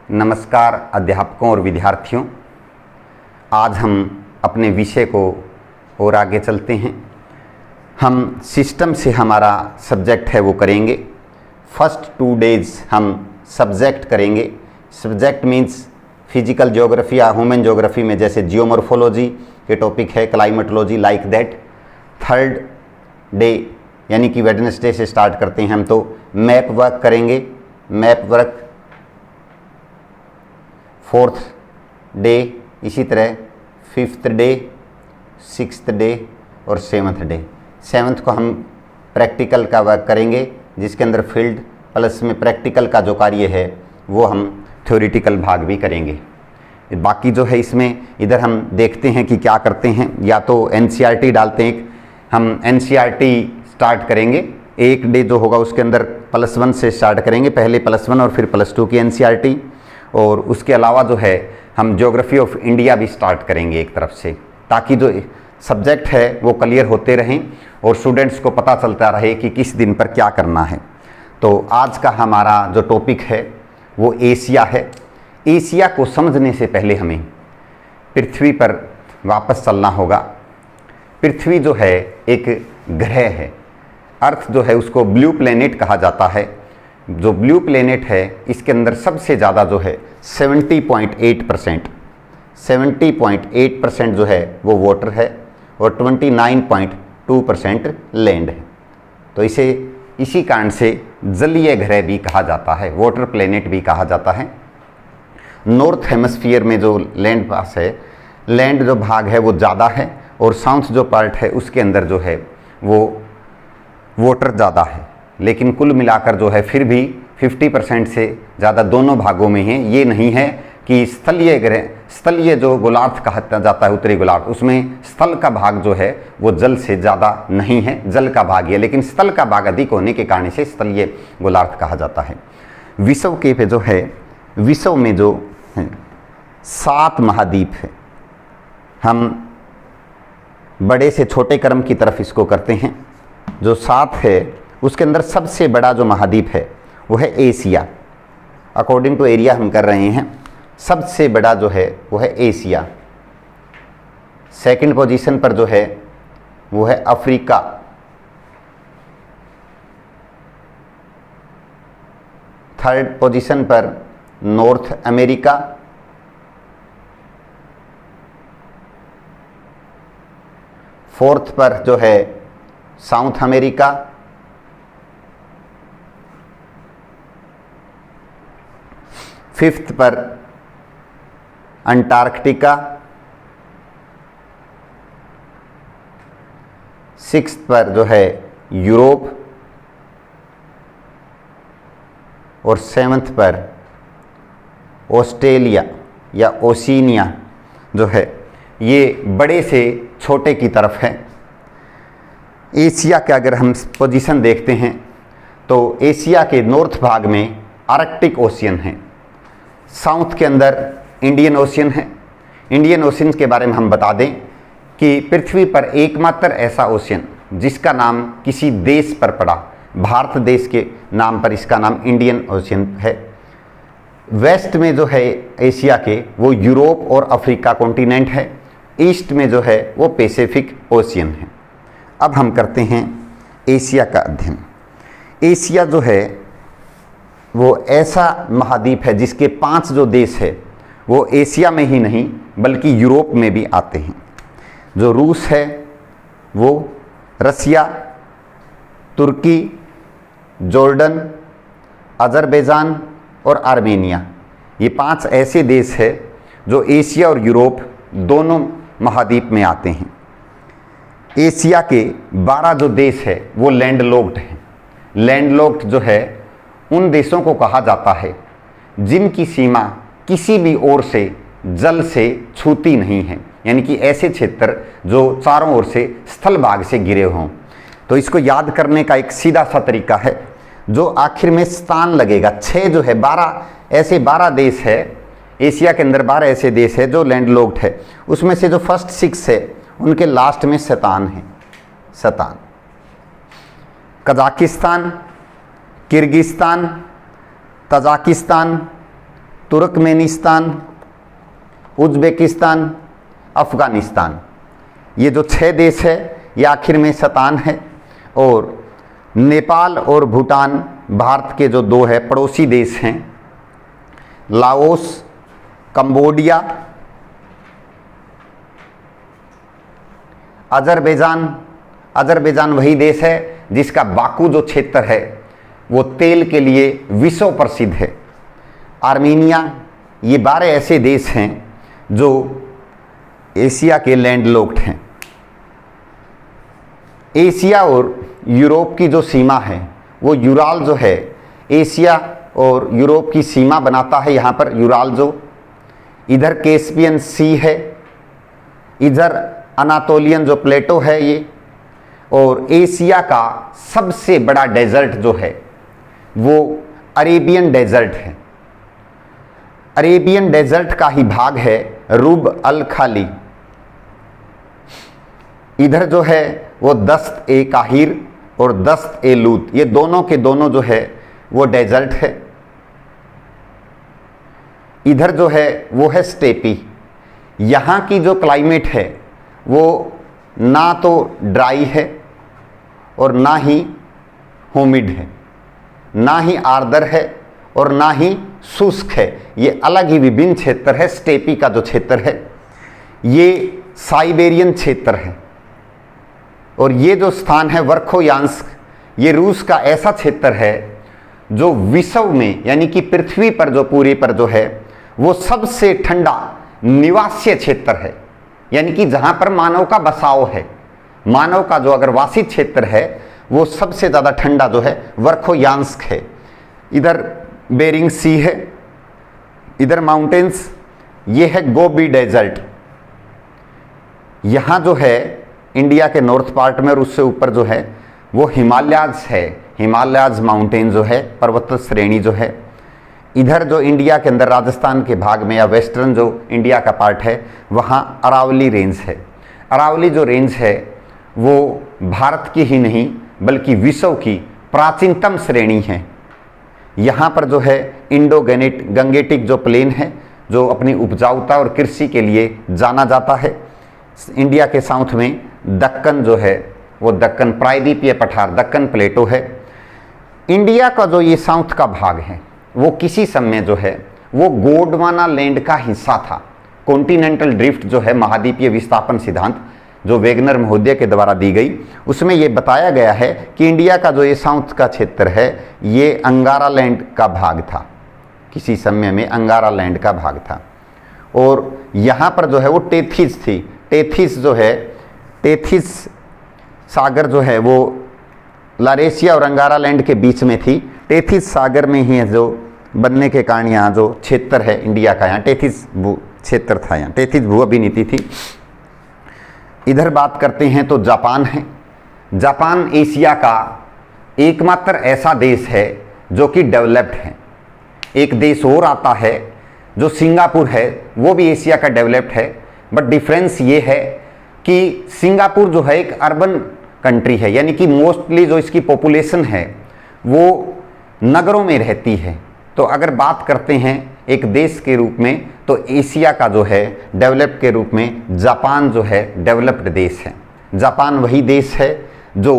नमस्कार अध्यापकों और विद्यार्थियों। आज हम अपने विषय को और आगे चलते हैं। हम सिस्टम से हमारा सब्जेक्ट है वो करेंगे। फर्स्ट 2 डेज हम सब्जेक्ट करेंगे। सब्जेक्ट मीन्स फिजिकल ज्योग्राफी या ह्यूमन ज्योग्राफी में जैसे जियोमॉर्फोलॉजी के टॉपिक है, climatology like that. Third day यानी कि वेडनेसडे से स्टार्ट करते हैं हम, तो मैप वर्क करेंगे, मैप वर्क। फोर्थ डे इसी तरह, फिफ्थ डे, सिक्स्थ डे और सेवन्थ डे। सेवन्थ को हम प्रैक्टिकल का वर्क करेंगे जिसके अंदर फील्ड प्लस में प्रैक्टिकल का जो कार्य है वो हम थ्योरेटिकल भाग भी करेंगे। बाकी जो है इसमें इधर हम देखते हैं कि क्या करते हैं। या तो एनसीईआरटी डालते हैं, हम एनसीईआरटी स्टार्ट करेंगे। एक डे जो होगा उसके अंदर +1 से स्टार्ट करेंगे, पहले +1 और फिर +2 की एनसीईआरटी। और उसके अलावा जो है हम ज्योग्राफी ऑफ इंडिया भी स्टार्ट करेंगे एक तरफ से, ताकि जो सब्जेक्ट है वो क्लियर होते रहें और स्टूडेंट्स को पता चलता रहे कि किस दिन पर क्या करना है। तो आज का हमारा जो टॉपिक है वो एशिया है। एशिया को समझने से पहले हमें पृथ्वी पर वापस चलना होगा। पृथ्वी जो है एक ग्रह है, अर्थ जो है उसको ब्लू प्लेनेट कहा जाता है। जो ब्लू प्लेनेट है इसके अंदर सबसे ज़्यादा जो है 70.8% जो है वो वाटर है और 29.2% लैंड है। तो इसी कारण से जलीय ग्रह भी कहा जाता है, वाटर प्लेनेट भी कहा जाता है। नॉर्थ हेमिस्फीयर में जो लैंड पास है, लैंड जो भाग है वो ज़्यादा है, और साउथ जो पार्ट है उसके अंदर जो है वो वाटर ज़्यादा है। लेकिन कुल मिलाकर जो है फिर भी 50% से ज़्यादा दोनों भागों में है। ये नहीं है कि स्थलीय जो गोलार्ध कहा जाता है, उत्तरी गोलार्ध, उसमें स्थल का भाग जो है वो जल से ज़्यादा नहीं है, जल का भाग है, लेकिन स्थल का भाग अधिक होने के कारण से स्थलीय गोलार्ध कहा जाता है। विश्व के पे जो है, विश्व में जो 7 महाद्वीप है। हम बड़े से छोटे क्रम की तरफ इसको करते हैं। जो 7 है उसके अंदर सबसे बड़ा जो महाद्वीप है वो है एशिया। अकॉर्डिंग टू एरिया हम कर रहे हैं, सबसे बड़ा जो है वो है एशिया। सेकंड पोजीशन पर जो है वो है अफ्रीका। थर्ड पोजीशन पर नॉर्थ अमेरिका। फोर्थ पर जो है साउथ अमेरिका। फिफ्थ पर अंटार्कटिका। सिक्स्थ पर जो है यूरोप, और सेवन्थ पर ऑस्ट्रेलिया या ओशिनिया जो है, ये बड़े से छोटे की तरफ है। एशिया के अगर हम पोजीशन देखते हैं तो एशिया के नॉर्थ भाग में आर्कटिक ओशियन है, साउथ के अंदर इंडियन ओशियन है। इंडियन ओशियन के बारे में हम बता दें कि पृथ्वी पर एकमात्र ऐसा ओशियन जिसका नाम किसी देश पर पड़ा, भारत देश के नाम पर इसका नाम इंडियन ओशियन है। वेस्ट में जो है एशिया के वो यूरोप और अफ्रीका कॉन्टिनेंट है। ईस्ट में जो है वो पैसिफिक ओशियन है। अब हम करते हैं एशिया का अध्ययन। एशिया जो है वो ऐसा महाद्वीप है जिसके 5 जो देश है वो एशिया में ही नहीं बल्कि यूरोप में भी आते हैं। जो रूस है वो रसिया, तुर्की, जॉर्डन, अजरबैजान और आर्मेनिया, ये 5 ऐसे देश है जो एशिया और यूरोप दोनों महाद्वीप में आते हैं। एशिया के 12 जो देश है वो लैंडलॉक्ड हैं। लैंडलॉक्ड जो है उन देशों को कहा जाता है जिनकी सीमा किसी भी ओर से जल से छूती नहीं है, यानी कि ऐसे क्षेत्र जो चारों ओर से स्थल भाग से घिरे हों। तो इसको याद करने का एक सीधा सा तरीका है, जो आखिर में स्थान लगेगा 6 जो है 12 देश है एशिया के अंदर, 12 ऐसे देश है जो लैंडलॉक्ड है। उसमें से जो फर्स्ट 6 है उनके लास्ट में शैतान है। शैतान Kazakhstan, Kyrgyzstan, Tajikistan, Turkmenistan, Uzbekistan, Afghanistan. ये जो 6 देश है ये आखिर में शतान है। और नेपाल और भूटान भारत के जो 2 है पड़ोसी देश हैं। लाओस, कंबोडिया, अजरबैजान वही देश है जिसका बाकू जो क्षेत्र है वो तेल के लिए विश्व प्रसिद्ध है। आर्मीनिया, ये 12 ऐसे देश हैं जो एशिया के लैंडलॉक्ड हैं। एशिया और यूरोप की जो सीमा है वो यूराल जो है एशिया और यूरोप की सीमा बनाता है। यहाँ पर यूराल जो, इधर कैस्पियन सी है, इधर अनातोलियन जो प्लेटो है ये, और एशिया का सबसे बड़ा डेजर्ट जो है वो अरेबियन डेजर्ट है। अरेबियन डेजर्ट का ही भाग है रूब अल खाली। इधर जो है वो दस्त ए काहिर और दस्त ए लूत, ये दोनों के दोनों जो है वो डेजर्ट है। इधर जो है वो है स्टेपी। यहाँ की जो क्लाइमेट है वो ना तो ड्राई है और ना ही ह्यूमिड है, ना ही आर्द्र है और ना ही शुष्क है। ये अलग ही विभिन्न क्षेत्र है। स्टेपी का जो क्षेत्र है ये साइबेरियन क्षेत्र है। और ये जो स्थान है वर्खोयांस्क, ये रूस का ऐसा क्षेत्र है जो विश्व में यानी कि पृथ्वी पर जो पूरी पर जो है वो सबसे ठंडा निवासीय क्षेत्र है। यानी कि जहाँ पर मानव का बसाव है, मानव का जो अगर वासी क्षेत्र है वो सबसे ज़्यादा ठंडा जो है वर्खोयांस्क है। इधर बेरिंग सी है, इधर माउंटेन्स, ये है गोबी डेजर्ट। यहाँ जो है इंडिया के नॉर्थ पार्ट में और उससे ऊपर जो है वो हिमालयाज है। हिमालयाज माउंटेन जो है पर्वत श्रेणी जो है। इधर जो इंडिया के अंदर राजस्थान के भाग में या वेस्टर्न जो इंडिया का पार्ट है वहाँ अरावली रेंज है। अरावली जो रेंज है वो भारत की ही नहीं बल्कि विश्व की प्राचीनतम श्रेणी है। यहाँ पर जो है इंडो गंगेटिक जो प्लेन है जो अपनी उपजाऊता और कृषि के लिए जाना जाता है। इंडिया के साउथ में दक्कन जो है वो दक्कन प्रायद्वीपीय पठार दक्कन प्लेटो है। इंडिया का जो ये साउथ का भाग है वो किसी समय जो है वो गोंडवाना लैंड का हिस्सा था। कॉन्टिनेंटल ड्रिफ्ट जो है महाद्वीपीय विस्थापन सिद्धांत जो वेगनर महोदय के द्वारा दी गई उसमें ये बताया गया है कि इंडिया का जो ये साउथ का क्षेत्र है ये अंगारा लैंड का भाग था। किसी समय में अंगारा लैंड का भाग था। और यहाँ पर जो है वो टेथिस थी। टेथिस जो है, टेथिस सागर जो है वो लारेशिया और अंगारा लैंड के बीच में थी। टेथिस सागर में ही है जो बनने के कारण यहाँ जो क्षेत्र है इंडिया का, यहाँ टेथिस भू क्षेत्र था, यहाँ टेथिस भू अभिनीति थी। इधर बात करते हैं तो जापान है। जापान एशिया का एकमात्र ऐसा देश है जो कि डेवलप्ड है। एक देश और आता है जो सिंगापुर है, वो भी एशिया का डेवलप्ड है। बट डिफरेंस ये है कि सिंगापुर जो है एक अर्बन कंट्री है, यानी कि मोस्टली जो इसकी पॉपुलेशन है वो नगरों में रहती है। तो अगर बात करते हैं एक देश के रूप में तो एशिया का जो है डेवलप्ड के रूप में जापान जो है डेवलप्ड देश है। जापान वही देश है जो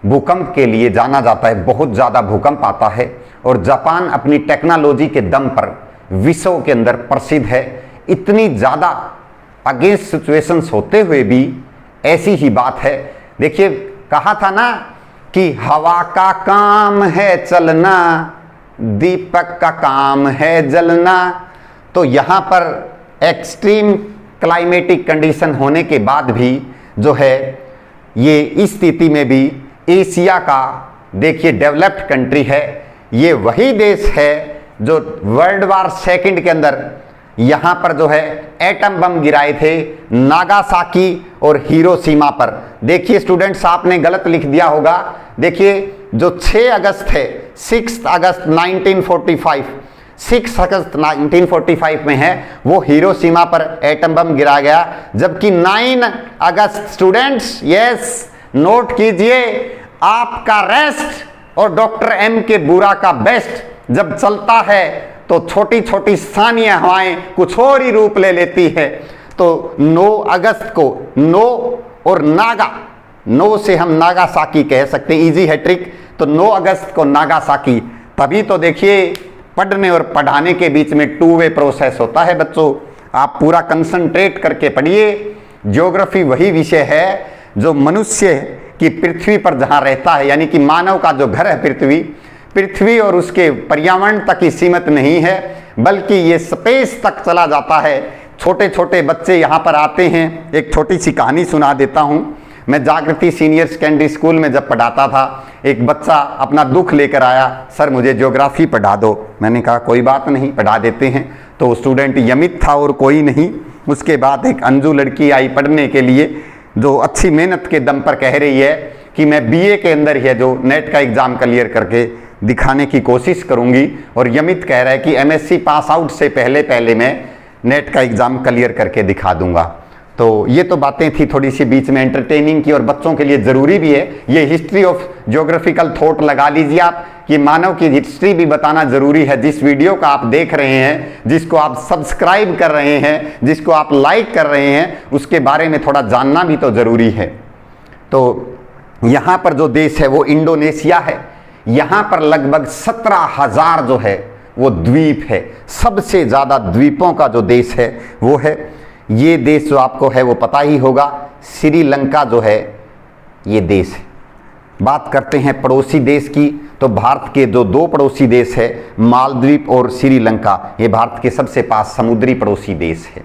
भूकंप के लिए जाना जाता है, बहुत ज़्यादा भूकंप आता है और जापान अपनी टेक्नोलॉजी के दम पर विश्व के अंदर प्रसिद्ध है। इतनी ज़्यादा अगेंस्ट सिचुएशंस होते हुए भी ऐसी ही बात है। देखिए कहा था ना कि हवा का काम है चलना, दीपक का काम है जलना। तो यहाँ पर एक्सट्रीम क्लाइमेटिक कंडीशन होने के बाद भी जो है ये इस स्थिति में भी एशिया का देखिए डेवलप्ड कंट्री है। ये वही देश है जो वर्ल्ड वार सेकंड के अंदर यहाँ पर जो है एटम बम गिराए थे नागासाकी और हिरोशिमा पर। देखिए स्टूडेंट्स आपने गलत लिख दिया होगा। देखिए जो 6 अगस्त है 6 अगस्त 1945, 6 अगस्त 1945 में है वो हिरोशिमा पर एटम बम गिरा गया। जबकि 9 अगस्त स्टूडेंट्स यस नोट कीजिए आपका रेस्ट और डॉक्टर एम के बुरा का बेस्ट जब चलता है तो छोटी छोटी स्थानीय हवाएं कुछ और ही रूप ले लेती है। तो 9 अगस्त को नो और नागा, नो से हम नागासाकी कह सकते हैं, इजी है ट्रिक। तो 9 अगस्त को नागासाकी। तभी तो देखिए पढ़ने और पढ़ाने के बीच में 2 वे प्रोसेस होता है बच्चों। आप पूरा कंसंट्रेट करके पढ़िए। ज्योग्राफी वही विषय है जो मनुष्य की पृथ्वी पर जहां रहता है, यानी कि मानव का जो घर है पृथ्वी और उसके पर्यावरण तक ही सीमित नहीं है, बल्कि ये स्पेस तक चला जाता है। छोटे छोटे बच्चे यहाँ पर आते हैं। एक छोटी सी कहानी सुना देता हूँ। मैं जागृति सीनियर सेकेंडरी स्कूल में जब पढ़ाता था, एक बच्चा अपना दुख लेकर आया, सर मुझे ज्योग्राफी पढ़ा दो। मैंने कहा कोई बात नहीं, पढ़ा देते हैं। तो स्टूडेंट यमित था और कोई नहीं। उसके बाद एक अंजू लड़की आई पढ़ने के लिए, जो अच्छी मेहनत के दम पर कह रही है कि मैं बीए के अंदर ही है जो नेट का एग्ज़ाम क्लियर करके दिखाने की कोशिश करूंगी, और यमित कह रहा है कि एमएससी पास आउट से पहले मैं नेट का एग्ज़ाम क्लियर करके दिखा दूंगा। तो ये तो बातें थी थोड़ी सी बीच में एंटरटेनिंग की, और बच्चों के लिए ज़रूरी भी है। ये हिस्ट्री ऑफ ज्योग्राफिकल थॉट लगा लीजिए आप, कि मानव की हिस्ट्री भी बताना ज़रूरी है। जिस वीडियो का आप देख रहे हैं, जिसको आप सब्सक्राइब कर रहे हैं, जिसको आप लाइक कर रहे हैं, उसके बारे में थोड़ा जानना भी तो ज़रूरी है। तो यहाँ पर जो देश है वो इंडोनेशिया है। यहाँ पर लगभग 17,000 जो है वो द्वीप है। सबसे ज़्यादा द्वीपों का जो देश है वो है ये देश, जो आपको है वो पता ही होगा, श्रीलंका जो है ये देश है। बात करते हैं पड़ोसी देश की, तो भारत के जो 2 पड़ोसी देश है, मालदीव और श्रीलंका, ये भारत के सबसे पास समुद्री पड़ोसी देश है।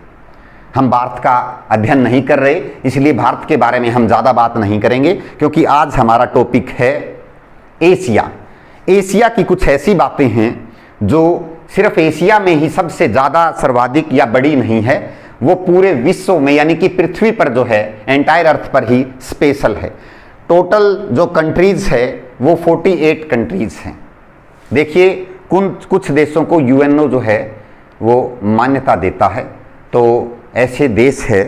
हम भारत का अध्ययन नहीं कर रहे, इसलिए भारत के बारे में हम ज़्यादा बात नहीं करेंगे, क्योंकि आज हमारा टॉपिक है एशिया। एशिया की कुछ ऐसी बातें हैं जो सिर्फ एशिया में ही सबसे ज़्यादा सर्वाधिक या बड़ी नहीं है, वो पूरे विश्व में यानी कि पृथ्वी पर जो है एंटायर अर्थ पर ही स्पेशल है। टोटल जो कंट्रीज है वो 48 कंट्रीज हैं। देखिए कुछ देशों को यूएनओ जो है वो मान्यता देता है। तो ऐसे देश है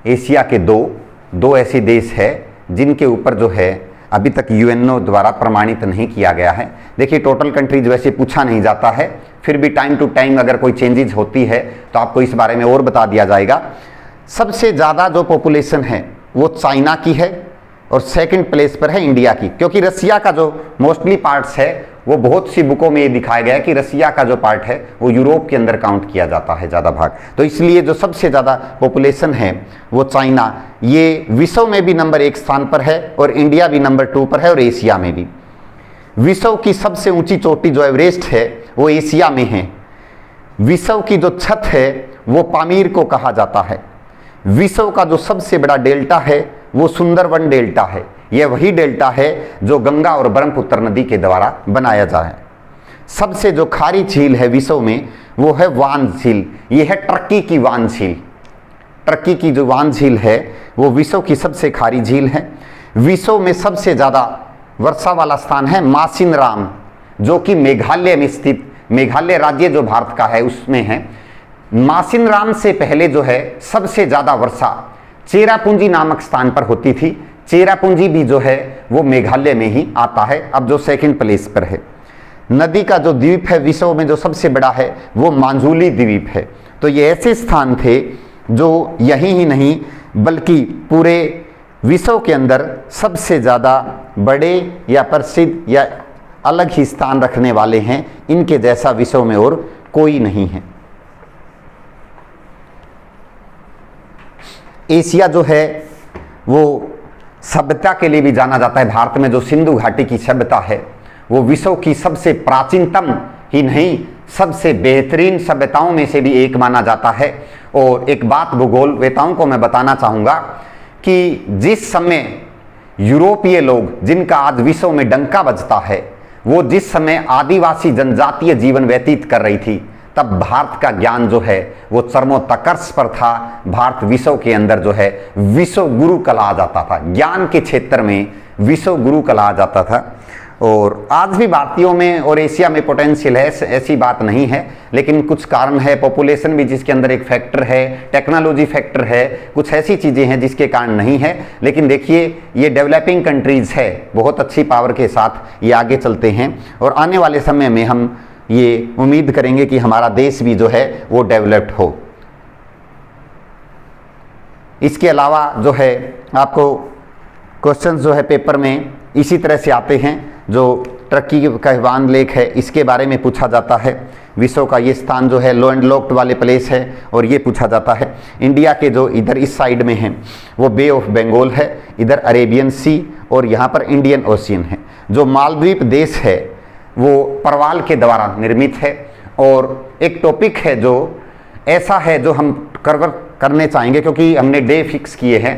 एशिया के दो ऐसे देश है जिनके ऊपर जो है अभी तक यूएनओ द्वारा प्रमाणित नहीं किया गया है। देखिए टोटल कंट्रीज वैसे पूछा नहीं जाता है, फिर भी टाइम टू टाइम अगर कोई चेंजेस होती है तो आपको इस बारे में और बता दिया जाएगा। सबसे ज़्यादा जो पॉपुलेशन है वो चाइना की है और सेकंड प्लेस पर है इंडिया की, क्योंकि रसिया का जो मोस्टली पार्ट्स है वो बहुत सी बुकों में ये दिखाया गया है कि रसिया का जो पार्ट है वो यूरोप के अंदर काउंट किया जाता है ज़्यादा भाग। तो इसलिए जो सबसे ज़्यादा पॉपुलेशन है वो चाइना, ये विश्व में भी नंबर 1 स्थान पर है और इंडिया भी नंबर 2 पर है और एशिया में भी। विश्व की सबसे ऊंची चोटी जो एवरेस्ट है वो एशिया में है। विश्व की जो छत है वो पामीर को कहा जाता है। विश्व का जो सबसे बड़ा डेल्टा है वो सुंदरवन डेल्टा है। यह वही डेल्टा है जो गंगा और ब्रह्मपुत्र नदी के द्वारा बनाया जाए। सबसे जो खारी झील है विश्व में वो है वान झील। यह है टर्की की वान झील। टर्की की जो वान झील है वो विश्व की सबसे खारी झील है। विश्व में सबसे ज़्यादा वर्षा वाला स्थान है मासिनराम, जो कि मेघालय में स्थित, मेघालय राज्य जो भारत का है उसमें है। मासिनराम से पहले जो है सबसे ज़्यादा वर्षा चेरापूंजी नामक स्थान पर होती थी। चेरापूंजी भी जो है वो मेघालय में ही आता है, अब जो सेकंड प्लेस पर है। नदी का जो द्वीप है विश्व में जो सबसे बड़ा है वो मांजुली द्वीप है। तो ये ऐसे स्थान थे जो यहीं ही नहीं बल्कि पूरे विश्व के अंदर सबसे ज़्यादा बड़े या प्रसिद्ध या अलग ही स्थान रखने वाले हैं। इनके जैसा विश्व में और कोई नहीं है। एशिया जो है वो सभ्यता के लिए भी जाना जाता है। भारत में जो सिंधु घाटी की सभ्यता है वो विश्व की सबसे प्राचीनतम ही नहीं सबसे बेहतरीन सभ्यताओं में से भी एक माना जाता है। और एक बात भूगोलवेताओं को मैं बताना चाहूँगा कि जिस समय यूरोपीय लोग, जिनका आज विश्व में डंका बजता है, वो जिस समय आदिवासी जनजातीय जीवन व्यतीत कर रही थी, तब भारत का ज्ञान जो है वो चरमोत्कर्ष पर था। भारत विश्व के अंदर जो है विश्व गुरु कहा जाता था। ज्ञान के क्षेत्र में विश्व गुरु कहा जाता था। और आज भी भारतीयों में और एशिया में पोटेंशियल है, ऐसी बात नहीं है, लेकिन कुछ कारण है। पॉपुलेशन भी जिसके अंदर एक फैक्टर है, टेक्नोलॉजी फैक्टर है, कुछ ऐसी चीज़ें हैं जिसके कारण नहीं है। लेकिन देखिए ये डेवलपिंग कंट्रीज़ है, बहुत अच्छी पावर के साथ ये आगे चलते हैं और आने वाले समय में हम ये उम्मीद करेंगे कि हमारा देश भी जो है वो डेवलप्ड हो। इसके अलावा जो है आपको क्वेश्चंस जो है पेपर में इसी तरह से आते हैं। जो टर्की का वान लेक है इसके बारे में पूछा जाता है। विश्व का ये स्थान जो है लैंड लॉक्ड वाले प्लेस है और ये पूछा जाता है। इंडिया के जो इधर इस साइड में है वो बे ऑफ बंगाल है, इधर अरेबियन सी और यहाँ पर इंडियन ओशियन है। जो मालदीव देश है वो परवाल के द्वारा निर्मित है। और एक टॉपिक है जो ऐसा है जो हम कवर करने चाहेंगे, क्योंकि हमने डे फिक्स किए हैं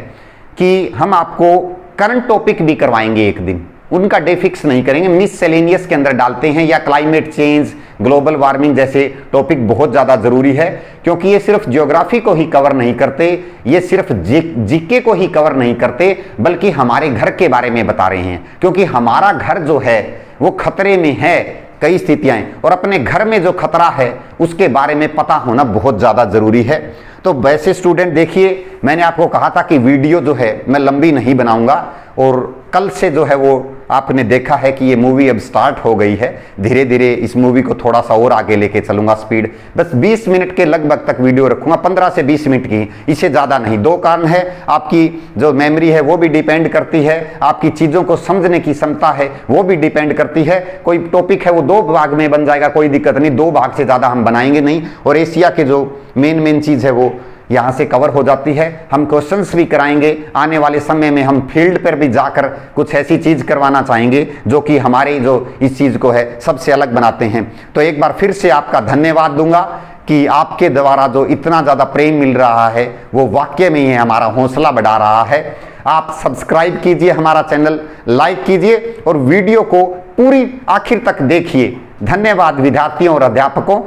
कि हम आपको करंट टॉपिक भी करवाएंगे एक दिन, उनका डे फिक्स नहीं करेंगे, मिससेलेनियस के अंदर डालते हैं, या क्लाइमेट चेंज, ग्लोबल वार्मिंग जैसे टॉपिक बहुत ज़्यादा ज़रूरी है, क्योंकि ये सिर्फ ज्योग्राफी को ही कवर नहीं करते, ये सिर्फ जीके को ही कवर नहीं करते, बल्कि हमारे घर के बारे में बता रहे हैं। क्योंकि हमारा घर जो है वो खतरे में है कई स्थितियां, और अपने घर में जो खतरा है उसके बारे में पता होना बहुत ज़्यादा ज़रूरी है। तो वैसे स्टूडेंट देखिए, मैंने आपको कहा था कि वीडियो जो है मैं लंबी नहीं बनाऊंगा, और कल से जो है वो आपने देखा है कि ये मूवी अब स्टार्ट हो गई है। धीरे धीरे इस मूवी को थोड़ा सा और आगे लेके चलूंगा स्पीड, बस 20 मिनट के लगभग तक वीडियो रखूंगा, 15 से 20 मिनट की, इससे ज़्यादा नहीं। दो कारण है, आपकी जो मेमोरी है वो भी डिपेंड करती है, आपकी चीज़ों को समझने की क्षमता है वो भी डिपेंड करती है। कोई टॉपिक है वो 2 भाग में बन जाएगा, कोई दिक्कत नहीं, 2 भाग से ज़्यादा हम बनाएंगे नहीं। और एशिया के जो मेन चीज़ है वो यहाँ से कवर हो जाती है। हम क्वेश्चंस भी कराएंगे, आने वाले समय में हम फील्ड पर भी जाकर कुछ ऐसी चीज़ करवाना चाहेंगे जो कि हमारे जो इस चीज़ को है सबसे अलग बनाते हैं। तो एक बार फिर से आपका धन्यवाद दूंगा कि आपके द्वारा जो इतना ज़्यादा प्रेम मिल रहा है वो वाकई में ये हमारा हौसला बढ़ा रहा है। आप सब्सक्राइब कीजिए हमारा चैनल, लाइक कीजिए और वीडियो को पूरी आखिर तक देखिए। धन्यवाद विद्यार्थियों और अध्यापकों।